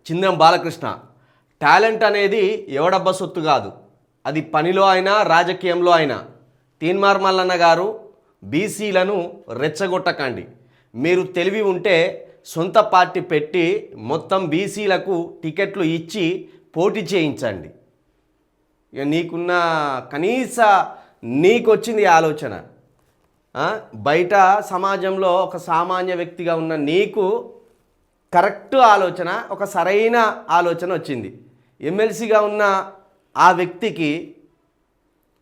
చింద్రం Balakrishna, talent అనేది ఎవడబ్బా సొత్తు కాదు, అది పనిలో అయినా రాజకీయంలో అయినా. తీన్మార్ మల్లన్న గారు, బీసీలను రెచ్చగొట్టకండి. మీరు తెలివి ఉంటే సొంత పార్టీ పెట్టి మొత్తం బీసీలకు టికెట్లు ఇచ్చి పోటీ చేయించండి. ఇక నీకున్న కనీస నీకొచ్చింది ఆలోచన. బయట సమాజంలో ఒక సామాన్య వ్యక్తిగా ఉన్న నీకు కరెక్ట్ ఆలోచన, ఒక సరైన ఆలోచన వచ్చింది. ఎమ్మెల్సీగా ఉన్న ఆ వ్యక్తికి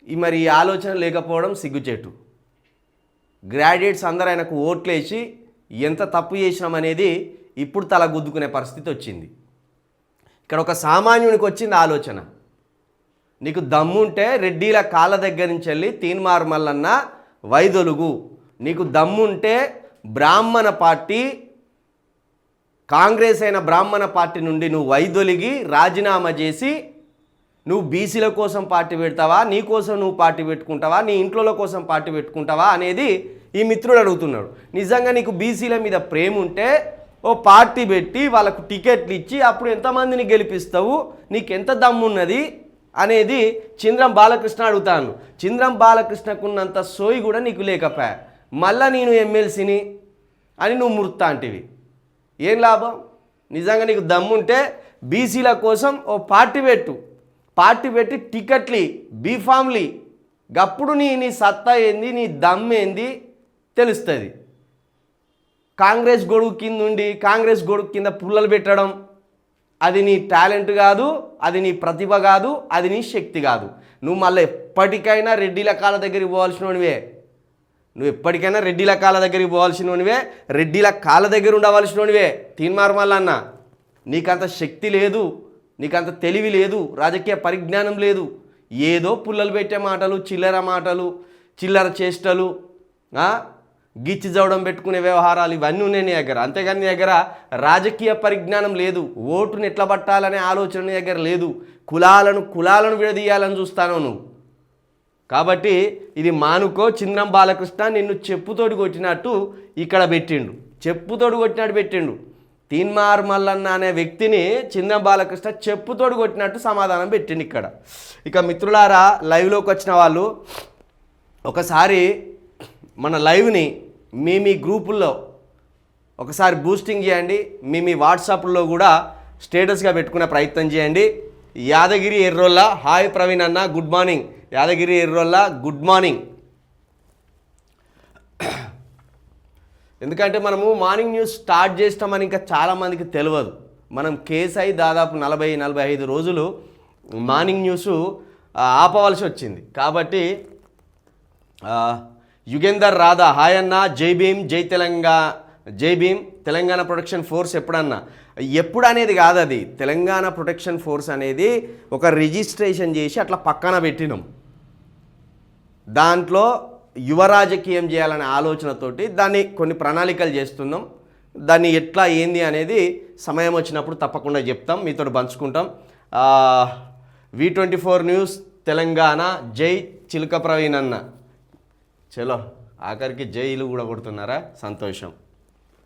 మరి ఈ ఆలోచన లేకపోవడం సిగ్గుచేటు. గ్రాడ్యుయేట్స్ అందరూ ఆయనకు ఓట్లేసి ఎంత తప్పు చేసినామనేది ఇప్పుడు తల గుద్దుకునే పరిస్థితి వచ్చింది. ఇక్కడ ఒక సామాన్యునికి వచ్చింది ఆలోచన. నీకు దమ్ముంటే రెడ్డిల కాళ్ళ దగ్గర నుంచి వెళ్ళి తీన్మార్ మల్లన్న వైదొలుగు. నీకు దమ్ముంటే బ్రాహ్మణ పార్టీ, కాంగ్రెస్ అయిన బ్రాహ్మణ పార్టీ నుండి నువ్వు వైదొలిగి రాజీనామా చేసి నువ్వు బీసీల కోసం పార్టీ పెడతావా, నీ కోసం నువ్వు పార్టీ పెట్టుకుంటావా, నీ ఇంట్లో కోసం పార్టీ పెట్టుకుంటావా అనేది ఈ మిత్రుడు అడుగుతున్నాడు. నిజంగా నీకు బీసీల మీద ప్రేమ ఉంటే ఓ పార్టీ పెట్టి వాళ్ళకు టికెట్లు ఇచ్చి అప్పుడు ఎంతమందిని గెలిపిస్తావు, నీకెంత దమ్మున్నది అనేది చింద్రం బాలకృష్ణ అడుగుతాను. చింద్రం బాలకృష్ణకున్నంత సోయి కూడా నీకు లేకపోయా. మళ్ళా నేను ఎమ్మెల్సీని అని నువ్వు ముర్తాంటివి. ఏం లాభం? నిజంగా నీకు దమ్ముంటే బీసీల కోసం ఓ పార్టీ పెట్టు, పార్టీ పెట్టి టికెట్లు బీఫామ్లీ, గప్పుడు నీ సత్తా ఏంది, నీ దమ్ ఏంది తెలుస్తుంది. కాంగ్రెస్ గొడుగు కింద ఉండి కాంగ్రెస్ గొడుగు కింద పుల్లలు పెట్టడం అది నీ టాలెంట్ కాదు, అది నీ ప్రతిభ కాదు, అది నీ శక్తి కాదు. నువ్వు మళ్ళీ ఎప్పటికైనా రెడ్డిల కాళ్ళ దగ్గరికి పోవాల్సినవనివే. నువ్వు ఎప్పటికైనా రెడ్డిల కాళ్ళ దగ్గరికి పోవాల్సినవనివే, రెడ్డిల కాళ్ళ దగ్గర ఉండవలసినవనివే. తీన్మార్ మల్లన్న, నీకంత శక్తి లేదు, నీకంత తెలివి లేదు, రాజకీయ పరిజ్ఞానం లేదు. ఏదో పుల్లలు పెట్టే మాటలు, చిల్లర మాటలు, చిల్లర చేష్టలు, గిచ్చి జవడం పెట్టుకునే వ్యవహారాలు ఇవన్నీ ఉన్నాయి నీ దగ్గర. అంతేగాని నీ దగ్గర రాజకీయ పరిజ్ఞానం లేదు, ఓటుని ఎట్లా పట్టాలనే ఆలోచన నీ దగ్గర లేదు. కులాలను విడదీయాలని చూస్తాను నువ్వు. కాబట్టి ఇది మానుకో. చింద్రం బాలకృష్ణ నిన్ను చెప్పుతోటి కొట్టినట్టు ఇక్కడ పెట్టిండు, చెప్పుతోడు కొట్టినట్టు పెట్టిండు. తీన్మార్ మల్లన్న అనే వ్యక్తిని చింద్రం బాలకృష్ణ చెప్పుతోడు కొట్టినట్టు సమాధానం పెట్టిండు ఇక్కడ. ఇక మిత్రులారా, లైవ్లోకి వచ్చిన వాళ్ళు ఒకసారి మన లైవ్ని మీ గ్రూపుల్లో ఒకసారి బూస్టింగ్ చేయండి. మీ వాట్సాప్లో కూడా స్టేటస్గా పెట్టుకునే ప్రయత్నం చేయండి. యాదగిరి ఎర్రోల్లా, హాయ్ ప్రవీణ్ అన్న, good morning. Yadagiri Errolla, good morning. ఎందుకంటే మనము మార్నింగ్ న్యూస్ స్టార్ట్ చేస్తామని ఇంకా చాలామందికి తెలియదు. మనం కేసై దాదాపు 40-45 రోజులు మార్నింగ్ న్యూస్ ఆపవలసి వచ్చింది. కాబట్టి యుగేందర్ రాధా, హాయ్ అన్న, జై భీమ్, జై భీమ్. తెలంగాణ ప్రొటెక్షన్ ఫోర్స్ ఎప్పుడన్నా ఎప్పుడు అనేది కాదు, అది తెలంగాణ ప్రొటెక్షన్ ఫోర్స్ అనేది ఒక రిజిస్ట్రేషన్ చేసి అట్లా పక్కన పెట్టినాం. దాంట్లో యువ రాజకీయం చేయాలనే ఆలోచనతోటి దాన్ని కొన్ని ప్రణాళికలు చేస్తున్నాం. దాన్ని ఎట్లా ఏంది అనేది సమయం వచ్చినప్పుడు తప్పకుండా చెప్తాం, మీతో పంచుకుంటాం. V24 న్యూస్ తెలంగాణ, జై చిలుక ప్రవీణ్ అన్న. చలో ఆఖరికి జైలు కూడా కొడుతున్నారా, సంతోషం.